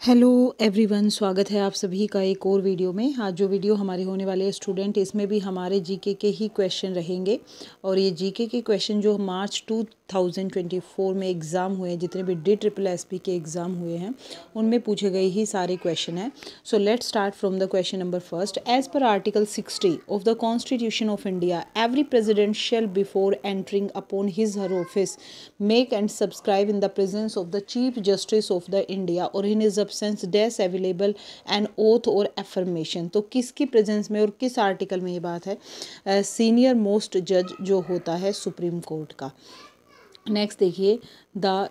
Hello everyone, स्वागत है आप सभी का एक और वीडियो में। आज जो वीडियो हमारे होने वाले हैं स्टूडेंट, इसमें भी हमारे जीके के ही क्वेश्चन रहेंगे। और ये जीके के क्वेश्चन जो मार्च 2024 में एग्ज़ाम हुए हैं, जितने भी DSSP के एग्ज़ाम हुए हैं उनमें पूछे गए ही सारे क्वेश्चन हैं। So let's start from the question number first. As per article 60 of the constitution of India, every president shall before entering upon his her office make and subscribe in the presence of the chief justice of the India or in his absence डेस available an oath or affirmation. तो किसकी presence में और किस article में ये बात है? सीनियर मोस्ट जज जो होता है सुप्रीम कोर्ट का। नेक्स्ट देखिए, the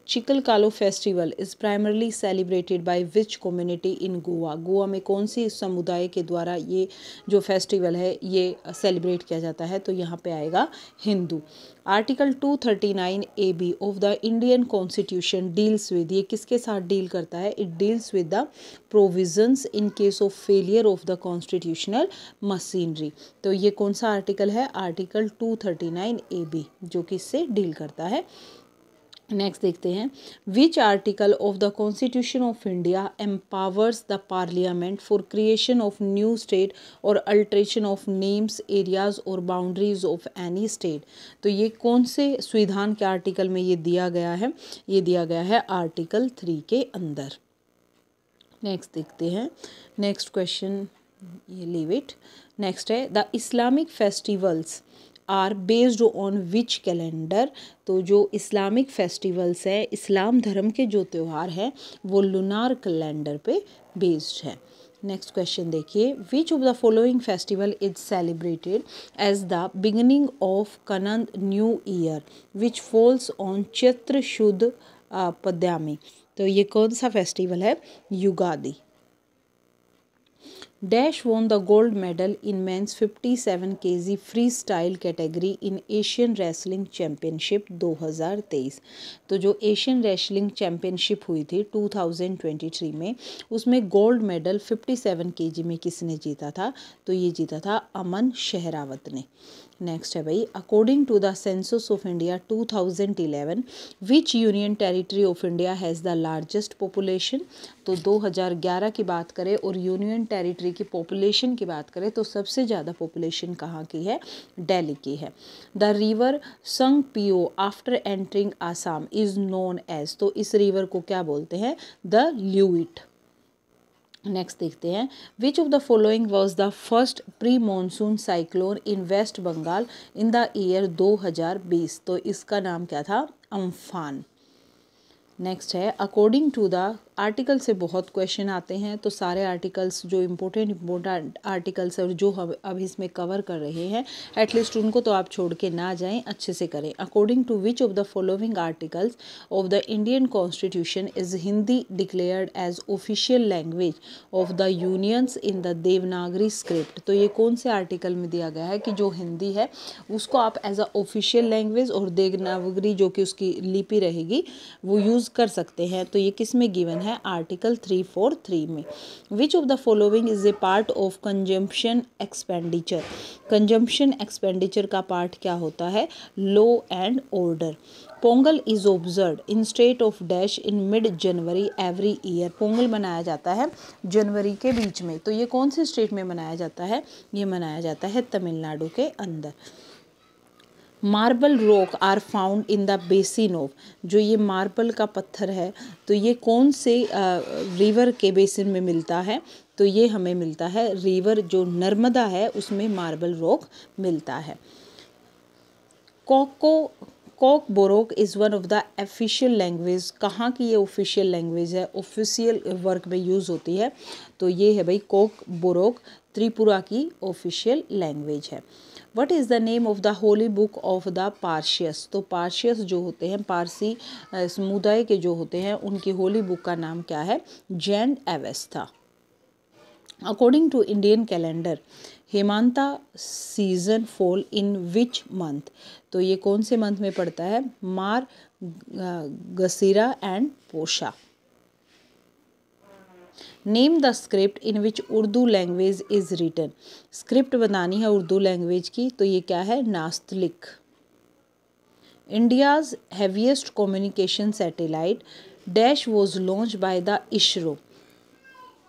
Chikhal Kalo festival is primarily celebrated by which community in Goa. Goa में कौन सी समुदाय के द्वारा ये जो फेस्टिवल है ये सेलिब्रेट किया जाता है? तो यहाँ पे आएगा Hindu. Article 239 AB of the Indian constitution deals with, ये किसके साथ डील करता है? It deals with the provisions in case of failure of the constitutional machinery. तो ये कौन सा आर्टिकल है? आर्टिकल 239 AB, जो कि इससे डील करता है। नेक्स्ट देखते हैं, which article of the constitution of India empowers the parliament for creation of new state और अल्ट्रेशन ऑफ नेम्स, एरियाज और बाउंड्रीज ऑफ एनी स्टेट। तो ये कौन से संविधान के आर्टिकल में ये दिया गया है? ये दिया गया है आर्टिकल 3 के अंदर। नेक्स्ट देखते हैं, नेक्स्ट क्वेश्चन, ये लीव इट। नेक्स्ट है, the Islamic festivals are based on which calendar. तो जो इस्लामिक फेस्टिवल्स है, इस्लाम धर्म के जो त्यौहार हैं वो लूनार कैलेंडर पे बेस्ड है। नेक्स्ट क्वेश्चन देखिए, which of the following festival is celebrated as the beginning of Kannada new year which falls on Chaitra Shuddha Padyami. तो ये कौन सा फेस्टिवल है? Ugadi. Dash won the gold medal in men's 57 kg freestyle category in Asian wrestling championship 2023। तो जो Asian wrestling championship हुई थी 2023 में, उसमें गोल्ड मेडल 57 kg में किसने जीता था? तो ये जीता था अमन शेहरावत ने। नेक्स्ट है भाई, according to the census of India 2011 which union territory of India has the largest population. तो 2011 की बात करें और यूनियन टेरिटरी की पॉपुलेशन की बात करें तो सबसे ज़्यादा पॉपुलेशन कहाँ की है? दिल्ली की है। The river Tsangpo after entering Assam is known as. तो इस रिवर को क्या बोलते हैं? द ल्यूइट। नेक्स्ट देखते हैं, which of the following was the first pre monsoon cyclone in West Bengal in the year 2020। तो इसका नाम क्या था? अम्फान। नेक्स्ट है, अकॉर्डिंग टू द आर्टिकल से बहुत क्वेश्चन आते हैं, तो सारे आर्टिकल्स जो इम्पोर्टेंट आर्टिकल्स और जो हम अब इसमें कवर कर रहे हैं एटलीस्ट उनको तो आप छोड़ के ना जाएं, अच्छे से करें। According to which of the following articles of the Indian constitution is Hindi declared as official language of the unions in the Devanagari script. तो ये कौन से आर्टिकल में दिया गया है कि जो हिंदी है उसको आप एज अ ऑफिशियल लैंग्वेज और देवनागरी जो कि उसकी लिपि रहेगी वो यूज़ कर सकते हैं? तो ये किस में गिवन है? आर्टिकल 343 में। विच of the following is a part of consumption expenditure. Consumption expenditure का पार्ट क्या होता है? Law and order. Pongal is observe in state of dash in mid January every year. Pongal मनाया जाता है जनवरी के बीच में। तो ये कौन से स्टेट में मनाया जाता है? ये मनाया जाता है तमिलनाडु के अंदर। Marble rock are found in the basin of. जो ये मार्बल का पत्थर है तो ये कौन से रिवर के बेसिन में मिलता है? तो ये हमें मिलता है रिवर जो नर्मदा है उसमें मार्बल रॉक मिलता है। Coke Borok is one of the official language. कहाँ की ये ऑफिशियल लैंग्वेज है? ऑफिशियल वर्क में यूज़ होती है। तो ये है भाई कोक बोरोक, त्रिपुरा की ऑफिशियल लैंग्वेज है। What is the name of the holy book of the Parsis. तो पार्शियस जो होते हैं, पारसी समुदाय के जो होते हैं, उनकी होली बुक का नाम क्या है? Zend Avesta. According to Indian calendar Hemanta season fall in which month. तो ये कौन से मंथ में पड़ता है? Margashira and Pausha. Name the script in which Urdu language is written. Script बनानी है उर्दू लैंग्वेज की, तो ये क्या है? Nastaliq. India's heaviest communication satellite dash was launch by the ISRO.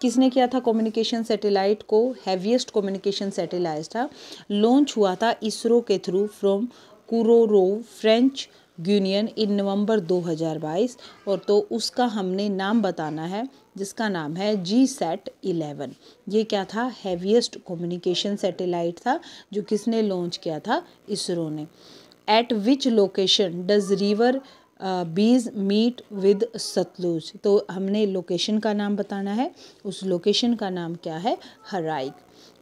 किसने किया था कम्युनिकेशन सैटेलाइट को? हैवीएस्ट कम्युनिकेशन सैटेलाइट था, लॉन्च हुआ था इसरो के थ्रू फ्रॉम कुरोरोव फ्रेंच गिनियन इन नवंबर 2022। और तो उसका हमने नाम बताना है जिसका नाम है GSAT-11। ये क्या था? हैवीएस्ट कम्युनिकेशन सैटेलाइट था जो किसने लॉन्च किया था? इसरो ने। Eight which location does river बीज मीट विद सतलुज। तो हमने लोकेशन का नाम बताना है, उस लोकेशन का नाम क्या है? हराइक।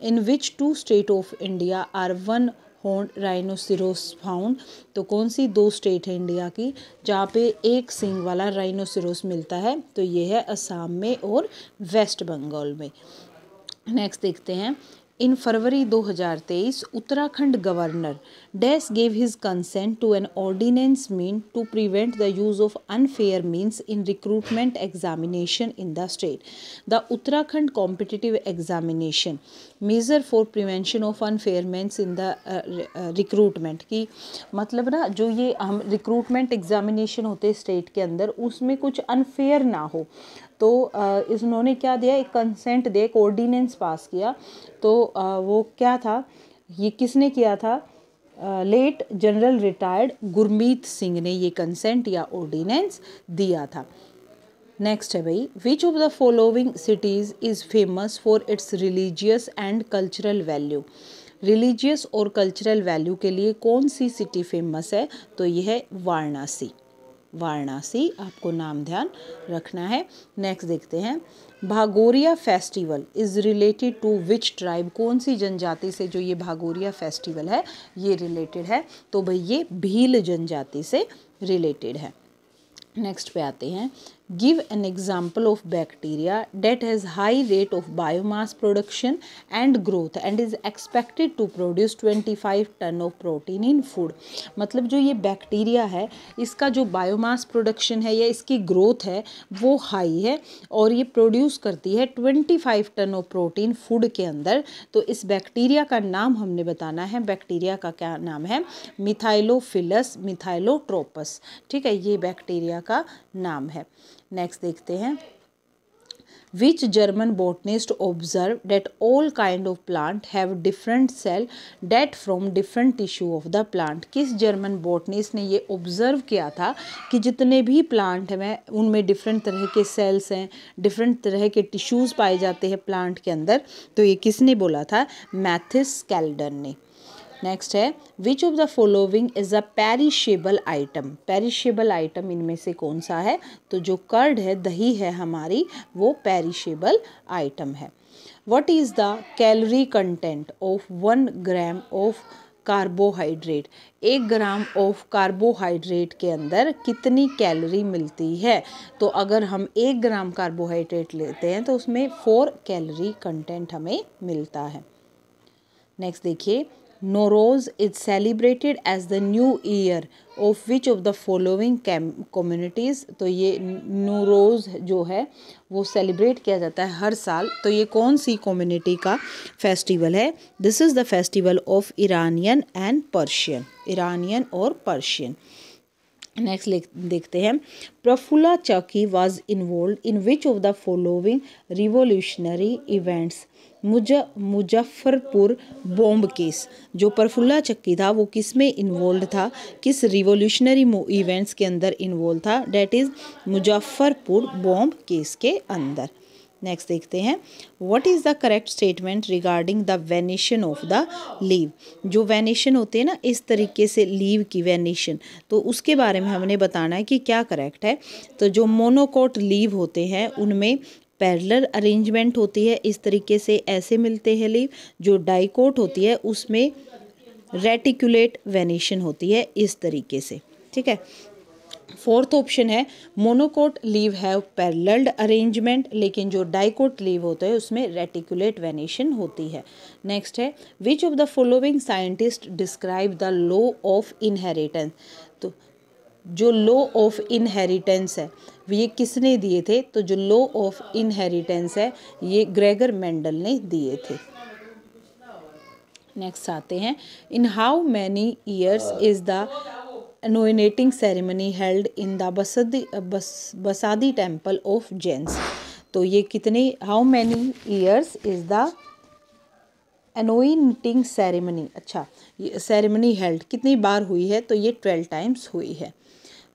In which two state of India are one horn rhinoceros found. तो कौन सी 2 स्टेट है इंडिया की जहाँ पे एक सींग वाला राइनोसिरोस मिलता है? तो ये है असम में और वेस्ट बंगाल में। नेक्स्ट देखते हैं। In February 2023 Uttarakhand governor dash gave his consent to an ordinance mean to prevent the use of unfair means in recruitment examination in the state. The Uttarakhand competitive examination measure for prevention of unfair means in the recruitment की मतलब ना जो ये हम recruitment examination होते हैं state के अंदर उसमें कुछ अनफेयर ना हो तो इन्होंने क्या दिया? एक कंसेंट दिया, एक ऑर्डिनेंस पास किया। तो वो क्या था? ये किसने किया था? Lt general retired Gurmeet Singh ने ये कंसेंट या ऑर्डिनेंस दिया था। नेक्स्ट है भाई, विच of the following cities is famous for its religious and cultural value. Religious और कल्चरल वैल्यू के लिए कौन सी सिटी फेमस है? तो यह है वाराणसी। वाराणसी आपको नाम ध्यान रखना है। नेक्स्ट देखते हैं। Bhagoria festival is related to which tribe. कौन सी जनजाति से जो ये भागोरिया फेस्टिवल है ये रिलेटेड है? तो भाई ये भील जनजाति से रिलेटेड है। नेक्स्ट पे आते हैं। Give an example of bacteria that has high rate of biomass production and growth and is expected to produce 25 ton of protein in food. मतलब जो ये बैक्टीरिया है इसका जो बायोमास प्रोडक्शन है या इसकी ग्रोथ है वो हाई है और ये प्रोड्यूस करती है 25 टन ऑफ प्रोटीन फूड के अंदर। तो इस बैक्टीरिया का नाम हमने बताना है। बैक्टीरिया का क्या नाम है? मिथाइलोफिलस मिथाइलोट्रोपस। ठीक है, ये बैक्टीरिया का नाम है। नेक्स्ट देखते हैं। Which German botanist observed that all kind of plant have different cell that from different tissue of the plant। किस जर्मन बोटनिस्ट ने ये ऑब्जर्व किया था कि जितने भी प्लांट हैं उनमें डिफरेंट तरह के सेल्स हैं, डिफरेंट तरह के टिश्यूज़ पाए जाते हैं प्लांट के अंदर। तो ये किसने बोला था? मैथिस कैल्डन ने। नेक्स्ट है। Which of the following is a perishable item. Perishable item इनमें से कौन सा है? तो जो कर्ड है, दही है हमारी, वो पेरिशेबल आइटम है। What is the calorie content of 1 gram of carbohydrate. 1 gram of carbohydrate के अंदर कितनी कैलोरी मिलती है? तो अगर हम 1 ग्राम कार्बोहाइड्रेट लेते हैं तो उसमें 4 कैलोरी कंटेंट हमें मिलता है। नेक्स्ट देखिए। Nowruz is celebrated as the new year of which of the following communities. तो ये नोरोज जो है वो सेलिब्रेट किया जाता है हर साल। तो ये कौन सी कम्युनिटी का फेस्टिवल है? This is the festival of Iranian and Persian. Iranian और पर्शियन। नेक्स्ट देखते हैं। प्रफुल्ला चौकी was involve in which of the following revolutionary events. Muzaffarpur bomb case. जो प्रफुल्ला चक्की था वो किस में इन्वॉल्व था? किस रिवोल्यूशनरी इवेंट्स के अंदर इन्वॉल्व था? That is Muzaffarpur bomb case के अंदर। नेक्स्ट देखते हैं। What is the correct statement regarding the venation of the leave. जो वेनेशन होते हैं ना इस तरीके से लीव की वेनेशन, तो उसके बारे में हमने बताना है कि क्या करेक्ट है। तो जो मोनोकोट लीव होते हैं उनमें पैरेलल अरेंजमेंट होती है, इस तरीके से ऐसे मिलते हैं लीव। जो डाइकोट होती है उसमें रेटिकुलेट वेनेशन होती है इस तरीके से। ठीक है। फोर्थ ऑप्शन है मोनोकोट लीव हैव पैरेलल्ड अरेंजमेंट, लेकिन जो डाइकोट लीव होता है उसमें रेटिकुलेट वेनेशन होती है। नेक्स्ट है। Which of the following scientist describe the law of inheritance. तो जो लॉ ऑफ इनहेरिटेंस है ये किसने दिए थे? तो जो लॉ ऑफ इनहेरिटेंस है ये ग्रेगर मेंडल ने दिए थे। नेक्स्ट आते हैं। In how many years is the anoinating ceremony held in the Basadi temple of Jains. तो ये कितने, how many years is the anointing ceremony, अच्छा ये ceremony held कितनी बार हुई है, तो ये 12 times हुई है.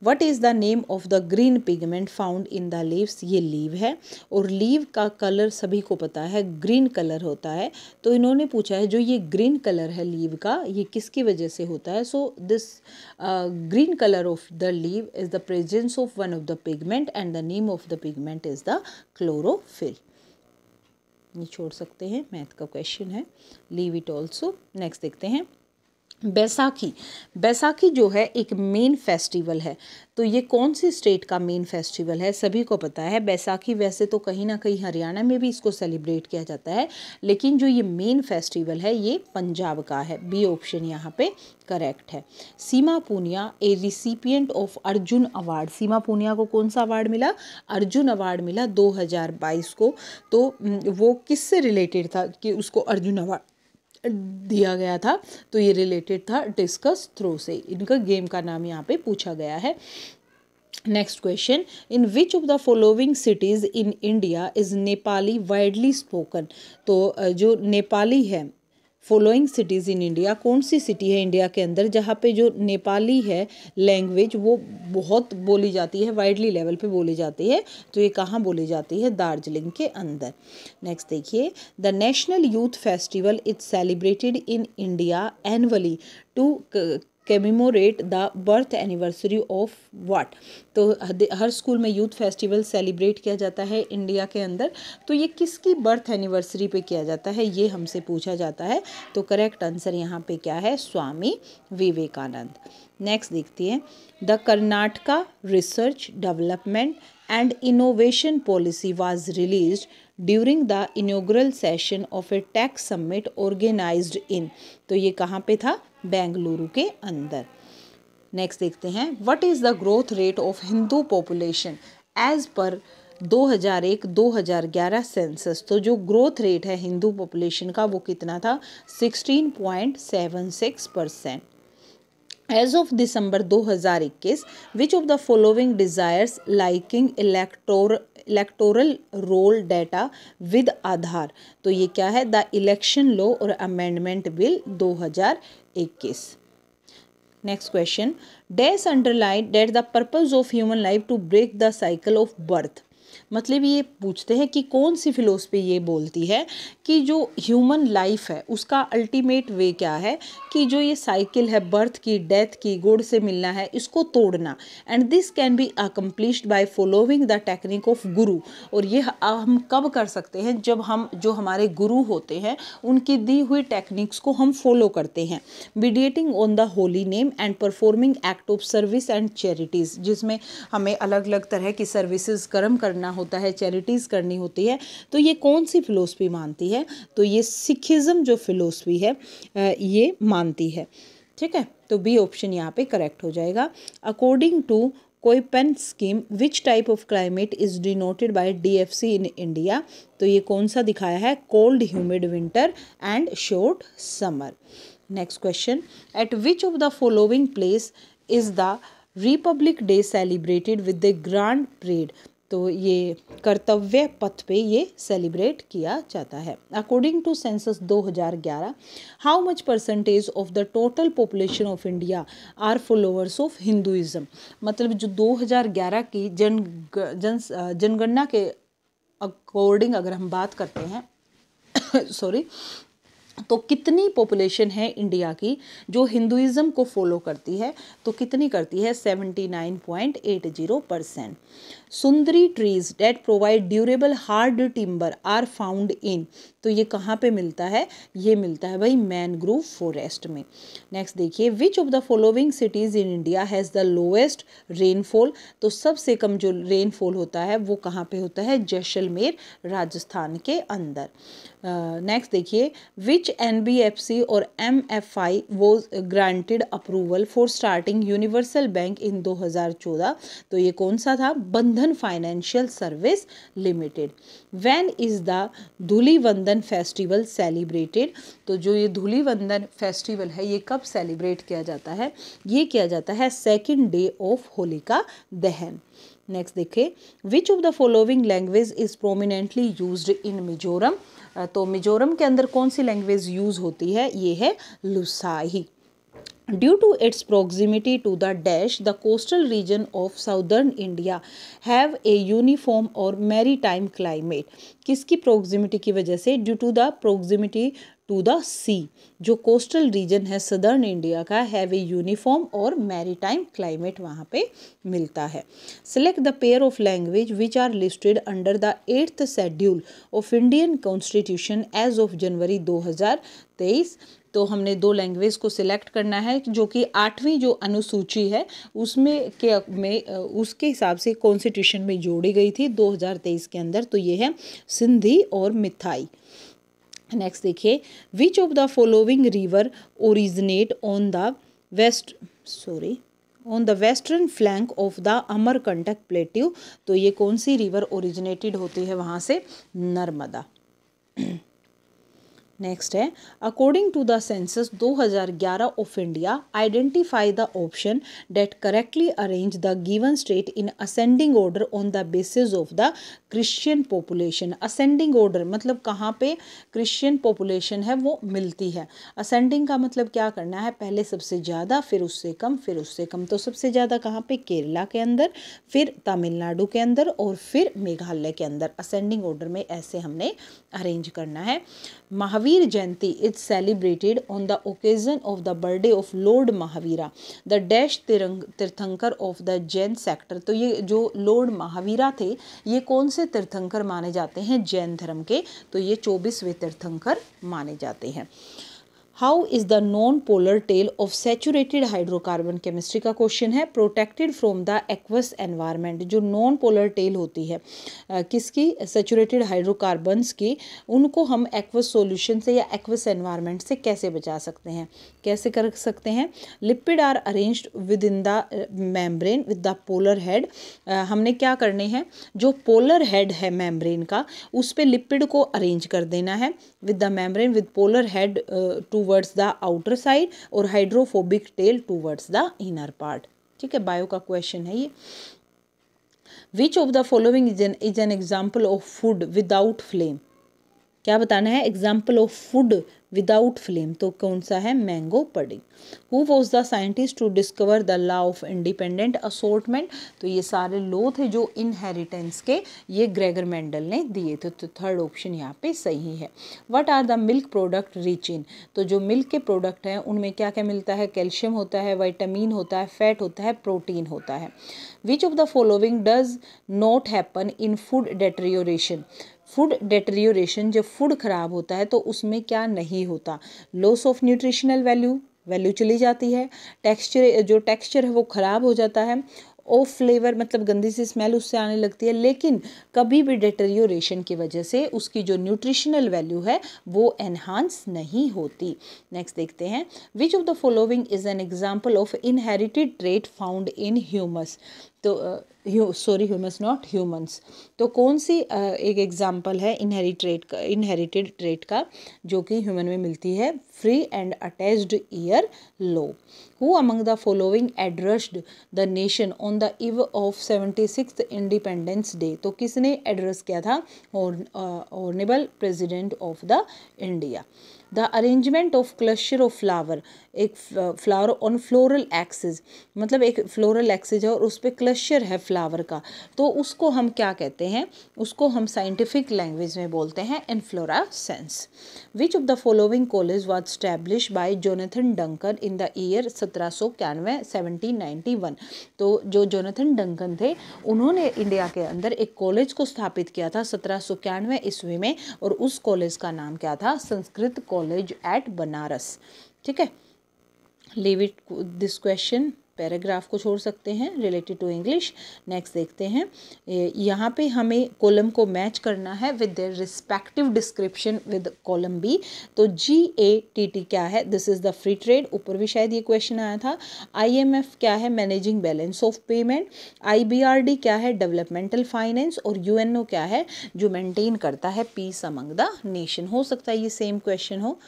What is the name of the green pigment found in the leaves, ये लीव है और लीव का कलर सभी को पता है ग्रीन कलर होता है. तो इन्होंने पूछा है जो ये ग्रीन कलर है लीव का, ये किसकी वजह से होता है. So this green colour of the leave is the presence of one of the pigment and the name of the pigment is the chlorophyll. ये छोड़ सकते हैं, मैथ का क्वेश्चन है, लीव इट ऑल्सो. नेक्स्ट देखते हैं बैसाखी. बैसाखी जो है एक मेन फेस्टिवल है. तो ये कौन सी स्टेट का मेन फेस्टिवल है, सभी को पता है. बैसाखी वैसे तो कहीं ना कहीं हरियाणा में भी इसको सेलिब्रेट किया जाता है, लेकिन जो ये मेन फेस्टिवल है ये पंजाब का है. बी ऑप्शन यहाँ पे करेक्ट है. सीमा पूनिया ए रिसिपिएंट ऑफ अर्जुन अवार्ड. सीमा पूनिया को कौन सा अवार्ड मिला, अर्जुन अवार्ड मिला 2022 को. तो वो किससे रिलेटेड था कि उसको अर्जुन अवार्ड दिया गया था, तो ये रिलेटेड था डिस्कस थ्रो से. इनका गेम का नाम यहाँ पे पूछा गया है. Next question, in which of the following cities in India is Nepali widely spoken. तो जो नेपाली है, फॉलोइंग सिटीज़ इन इंडिया, कौन सी सिटी है इंडिया के अंदर जहाँ पे जो नेपाली है लैंग्वेज वो बहुत बोली जाती है, वाइडली लेवल पे बोली जाती है. तो ये कहाँ बोली जाती है, दार्जिलिंग के अंदर. नेक्स्ट देखिए, the national youth festival is celebrated in India annually to commemorate the birth anniversary of what. तो हर स्कूल में यूथ फेस्टिवल सेलिब्रेट किया जाता है इंडिया के अंदर. तो ये किसकी बर्थ एनिवर्सरी पे किया जाता है, ये हमसे पूछा जाता है. तो करेक्ट आंसर यहाँ पे क्या है, स्वामी विवेकानंद. नेक्स्ट देखते हैं, the Karnataka research development and innovation policy was released during the inaugural session of a tech summit organized in. तो ये कहाँ पे था, बेंगलुरु के अंदर. नेक्स्ट देखते हैं, what is the growth rate of Hindu population as per 2001-2011 census. तो जो ग्रोथ रेट है हिंदू पॉपुलेशन का वो कितना था, 16.76%. As of December 2021 which of the following desires liking electoral roll data with Aadhaar. तो ये क्या है, द इलेक्शन लॉ और amendment bill 2021. Next question, dash underline date the purpose of human life to break the cycle of birth. मतलब ये पूछते हैं कि कौन सी फिलोसफी ये बोलती है कि जो ह्यूमन लाइफ है उसका अल्टीमेट वे क्या है, कि जो ये साइकिल है बर्थ की, डेथ की, गुड से मिलना है, इसको तोड़ना. And this can be accomplished by following the technique of गुरु. और ये हम कब कर सकते हैं, जब हम जो हमारे गुरु होते हैं उनकी दी हुई टेक्निक्स को हम फॉलो करते हैं. Mediating on the holy name and performing act of service and charities, जिसमें हमें अलग अलग तरह की सर्विसेज कर्म करना होता है, चैरिटीज़ करनी होती है. तो ये कौन सी फिलोसफी मानती है, तो ये सिखिज्म जो फिलोसफी है ये मानती है. ठीक है, तो बी ऑप्शन यहाँ पे करेक्ट हो जाएगा. According to Koppen scheme which type of climate is denoted by DFC in India. तो ये कौन सा दिखाया है, cold humid winter and short summer. Next question, at which of the following place is the republic day celebrated with the grand parade. तो ये कर्तव्य पथ पे ये सेलिब्रेट किया जाता है. According to census 2011 how much percentage of the total population of India are followers of Hinduism. मतलब जो 2011 की जनगणना के अकॉर्डिंग अगर हम बात करते हैं सॉरी, तो कितनी पॉपुलेशन है इंडिया की जो हिंदुइज्म को फॉलो करती है, तो कितनी करती है, 79.80%. Sundari trees that provide durable hard timber are found in. तो ये कहाँ पे मिलता है, ये मिलता है भाई मैनग्रोव फॉरेस्ट में. नेक्स्ट देखिए, which of the following cities in India has the lowest rainfall. तो सबसे कम जो रेनफॉल होता है वो कहाँ पे होता है, जैसलमेर राजस्थान के अंदर. नेक्स्ट देखिए, which which NBFC or MFI was granted approval for starting universal bank in 2014? तो ये कौन सा था? Bandhan financial service limited. When is the Dhulivandan festival celebrated? तो जो ये धूलिवंदन फेस्टिवल है ये कब सेलिब्रेट किया जाता है? ये किया जाता है सेकेंड डे ऑफ होलिका दहन। नेक्स्ट देखिए, which of the following language is prominently used in Mizoram? तो मिजोरम के अंदर कौन सी लैंग्वेज यूज होती है? ये है लुसाही। Due to its proximity to the dash, the coastal region of southern India have a uniform or maritime climate. किसकी proximity की वजह से? Due to the proximity to the sea, जो coastal region है southern India का, have a uniform और maritime climate वहाँ पे मिलता है। Select the pair of language which are listed under the 8th schedule of Indian Constitution as of January 2023। तो हमने दो लैंग्वेज को सिलेक्ट करना है जो कि 8वीं जो अनुसूची है उसके हिसाब से कॉन्स्टिट्यूशन में जोड़ी गई थी 2023 के अंदर। तो ये है सिंधी और मिथाई। नेक्स्ट देखिए, which of the following river originate on the western flank of the Amarkantak plateau? तो ये कौन सी रिवर ओरिजिनेटेड होती है वहाँ से? नर्मदा। नेक्स्ट है, according to the census 2011 of India identify the option that correctly arrange the given state in ascending order on the basis of the Christian population. Ascending order मतलब कहाँ पे क्रिश्चियन पॉपुलेशन है वो मिलती है। असेंडिंग का मतलब क्या करना है? पहले सबसे ज़्यादा, फिर उससे कम, फिर उससे कम। तो सबसे ज़्यादा कहाँ पे? केरला के अंदर, फिर तमिलनाडु के अंदर और फिर मेघालय के अंदर। असेंडिंग ऑर्डर में ऐसे हमने अरेंज करना है। Mahavir Jayanti is celebrated on the occasion of the birthday of lord Mahavira the dash tirthankara of the Jain sector. तो ये जो लॉर्ड महावीरा थे ये कौन से तीर्थंकर माने जाते हैं? जैन धर्म के। तो ये 24वें तीर्थंकर माने जाते हैं। How is the non polar tail of saturated hydrocarbon? Chemistry का क्वेश्चन है। Protected from the aqueous environment. जो नॉन पोलर टेल होती है किसकी? सैचुरेटेड हाइड्रोकार्बन्स की। उनको हम एक्वस सॉल्यूशन से या एक्वस एनवायरनमेंट से कैसे बचा सकते हैं? कैसे कर सकते हैं? Lipid are arranged within the membrane with the polar head. हमने क्या करने हैं? जो पोलर हेड है मेम्ब्रेन का उस पे लिपिड को अरेंज कर देना है with the membrane with polar head towards the outer side और hydrophobic tail towards the inner part. ठीक है, बायो का क्वेश्चन है ये। Which of the following is an example of food without flame? क्या बताना है? Example of food without flame. तो कौन सा है? Mango pudding. Who was the scientist to discover the law of independent assortment? तो ये सारे लॉ थे जो इनहेरिटेंस के, ये ग्रेगर मेंडल ने दिए थे। तो थर्ड ऑप्शन यहाँ पे सही है। What are the milk product rich in? तो जो मिल्क के प्रोडक्ट हैं उनमें क्या क्या मिलता है? कैल्शियम होता है, विटामिन होता है, फैट होता है, प्रोटीन होता है। Which of the following does not happen in food deterioration? Food deterioration, जब फूड खराब होता है तो उसमें क्या नहीं होता? लॉस ऑफ न्यूट्रिशनल वैल्यू चली जाती है, टेक्सचर है वो खराब हो जाता है, ऑफ फ्लेवर मतलब गंदी सी स्मेल उससे आने लगती है। लेकिन कभी भी डेटेरियोरेशन की वजह से उसकी जो न्यूट्रिशनल वैल्यू है वो एनहांस नहीं होती। नेक्स्ट देखते हैं, which of the following is an example of inherited trait found in humus? तो ह्यूमस नॉट ह्यूमंस। तो कौन सी एक एग्जाम्पल है इनहेरिटेड ट्रेट का जो कि ह्यूमन में मिलती है? Free and attached year low. Who among the following addressed the nation on the इव ऑफ 76th इंडिपेंडेंस डे? तो किसने एड्रेस किया था? Honourable president of the India. The arrangement of cluster of flower, एक flower on floral axis, मतलब एक floral axis है और उस पर क्लस्टर है फ्लावर का, तो उसको हम क्या कहते हैं? उसको हम साइंटिफिक लैंग्वेज में बोलते हैं inflorescence. Which of the following college was establish by Jonathan Duncan in the year 1791? तो जो जोनाथन डंकन थे उन्होंने इंडिया के अंदर एक कॉलेज को स्थापित किया था 1791 ईस्वी में, और उस कॉलेज का नाम क्या था? Sanskrit college eight Banaras. ठीक है, leave it this question paragraph को छोड़ सकते हैं रिलेटेड टू इंग्लिश। नेक्स्ट देखते हैं, यहाँ पे हमें कॉलम को मैच करना है with their respective description with column B. तो GATT क्या है, this is the free trade, ऊपर भी शायद ये क्वेश्चन आया था। IMF क्या है, managing balance of payment. IBRD क्या है, डेवलपमेंटल फाइनेंस। और UNO क्या है, जो मेंटेन करता है पीस अमंग द नेशन। हो सकता है ये सेम क्वेश्चन हो,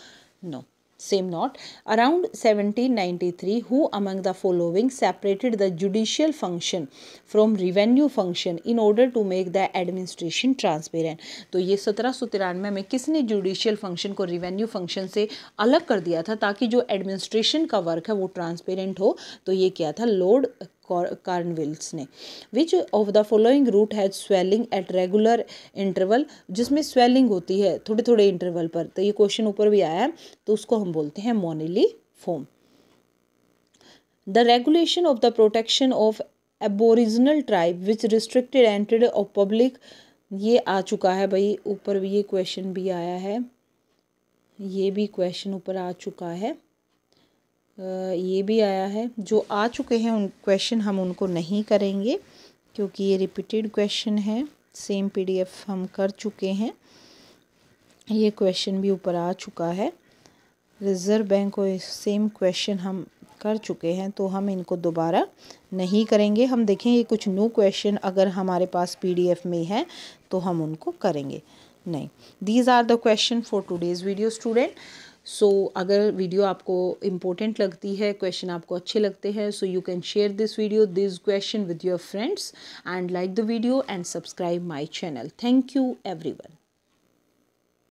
no same not. Around 1793, who among the following separated the judicial function from revenue function in order to make the administration transparent? तो ये 1793 में किसने जुडिशियल फंक्शन को रिवेन्यू फंक्शन से अलग कर दिया था ताकि जो एडमिनिस्ट्रेशन का वर्क है वो ट्रांसपेरेंट हो? तो ये क्या था, लॉर्ड कॉर्नवेलिस ने। Which of the following root has swelling at regular interval, जिसमें स्वेलिंग होती है थोड़े थोड़े इंटरवल पर। तो ये क्वेश्चन ऊपर भी आया है, तो उसको हम बोलते हैं moniliform. The regulation of the protection of aboriginal tribe which restricted entry of public, ये आ चुका है भाई, ऊपर भी ये क्वेश्चन भी आया है, ये भी क्वेश्चन ऊपर आ चुका है, ये भी आया है। जो आ चुके हैं उन क्वेश्चन हम उनको नहीं करेंगे क्योंकि ये रिपीटेड क्वेश्चन है, सेम PDF हम कर चुके हैं। ये क्वेश्चन भी ऊपर आ चुका है, रिज़र्व बैंक को सेम क्वेश्चन हम कर चुके हैं, तो हम इनको दोबारा नहीं करेंगे। हम देखेंगे कुछ न्यू क्वेश्चन अगर हमारे पास PDF में है तो हम उनको करेंगे। नहीं, these are the question for today's video student. So अगर वीडियो आपको इम्पोर्टेंट लगती है, क्वेश्चन आपको अच्छे लगते हैं, so you can share this video, this question with your friends and like the video and subscribe my channel. Thank you everyone.